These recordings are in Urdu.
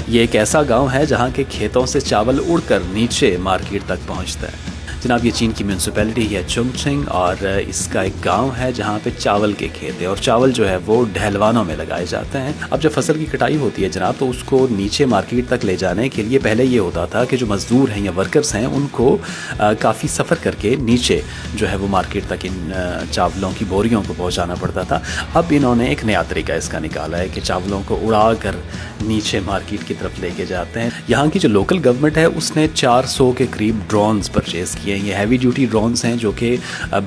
یہ ایک ایسا گاؤں ہے جہاں کے کھیتوں سے چاول اڑ کر نیچے مارکیٹ تک پہنچتا ہے۔ جناب یہ چین کی میونسپیلٹی ہے چنگچنگ، اور اس کا ایک گاؤں ہے جہاں پہ چاول کے کھیت ہیں، اور چاول جو ہے وہ ڈھلوانوں میں لگائے جاتے ہیں۔ اب جب فصل کی کٹائی ہوتی ہے جناب، تو اس کو نیچے مارکیٹ تک لے جانے کے لیے پہلے یہ ہوتا تھا کہ جو مزدور ہیں یا ورکرز ہیں ان کو کافی سفر کر کے نیچے جو ہے وہ مارکیٹ تک ان چاولوں کی بوریوں کو پہنچانا پڑتا تھا۔ اب انہوں نے ایک نیا طریقہ اس کا نکالا ہے کہ چاولوں کو اڑا کر نیچے مارکیٹ کی طرف لے کے جاتے ہیں۔ یہاں کی جو لوکل گورنمنٹ ہے اس نے 400 کے قریب ڈرونز پرچیز کیے ہیں۔ یہ ہیوی ڈیوٹی ڈرونز ہیں جو کہ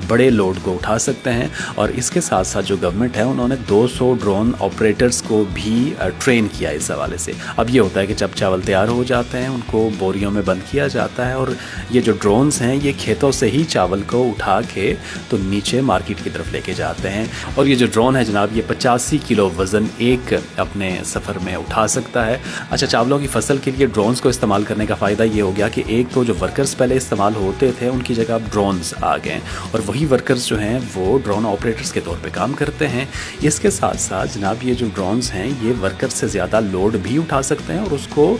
بڑے لوڈ کو اٹھا سکتے ہیں، اور اس کے ساتھ ساتھ جو گورنمنٹ ہے انہوں نے 200 ڈرون آپریٹرز کو بھی ٹرین کیا اس حوالے سے۔ اب یہ ہوتا ہے کہ جب چاول تیار ہو جاتے ہیں ان کو بوریوں میں بند کیا جاتا ہے، اور یہ جو ڈرونز ہیں یہ کھیتوں سے ہی چاول کو اٹھا کے تو نیچے مارکیٹ کی طرف لے کے جاتے ہیں۔ اور یہ جو ڈرون ہے جناب، یہ 85 کلو وزن ایک اپنے سفر میں اٹھا سکتا ہے۔ اچھا، چاولوں کی فصل کے لیے ڈرونز کو استعمال کرنے کا فائدہ یہ ہو گیا کہ ایک تو جو ورکرز پہلے استعمال ہوتے تھے ان کی جگہ اب ڈرونز آ گئے، اور وہی ورکرز جو ہیں وہ ڈرون آپریٹرز کے طور پہ کام کرتے ہیں۔ اس کے ساتھ ساتھ جناب یہ جو ڈرونز ہیں یہ ورکر سے زیادہ لوڈ بھی اٹھا سکتے ہیں، اور اس کو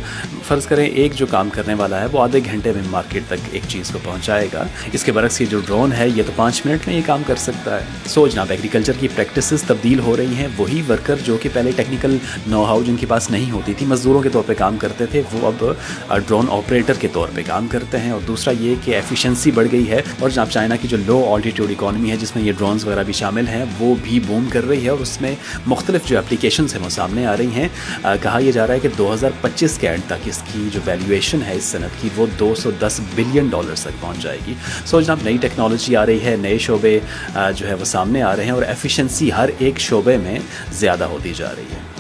فرض کریں ایک جو کام کرنے والا ہے وہ آدھے گھنٹے میں مارکیٹ تک ایک چیز کو پہنچائے گا۔ اس کے برعکس یہ جو ڈرون ہے یہ تو 5 منٹ میں یہ کام کر سکتا ہے۔ سو جناب ایگریکلچر کی پریکٹسز تبدیل ہو رہی ہیں۔ وہی ورکر جو کہ پہلے ٹیکنیکل نو ہاؤ جن کے پاس نہیں ہوتی تھی، مزدوروں کے طور پہ کام کرتے تھے، وہ اب ڈرون آپریٹر کے طور پہ کام کرتے ہیں۔ اور دوسرا یہ کہ ایفیشنسی بڑھ گئی ہے، اور جناب چائنا کی جو لو آلٹیٹیوڈ اکانومی ہے جس میں یہ ڈرونز وغیرہ بھی شامل ہیں وہ بھی بوم کر رہی ہے، اور اس میں مختلف جو اپلیکیشنز ہیں وہ سامنے آ رہی ہیں۔ کہا یہ جا رہا ہے کہ 2025 کے اینڈ تک اس کی جو ویلیویشن ہے اس صنعت کی وہ $210 بلین تک پہنچ جائے گی۔ سو جناب نئی ٹیکنالوجی آ رہی ہے، نئے شعبے جو ہے وہ سامنے آ رہے ہیں، اور ایفیشنسی ہر ایک شعبے میں زیادہ ہوتی جا رہی ہے۔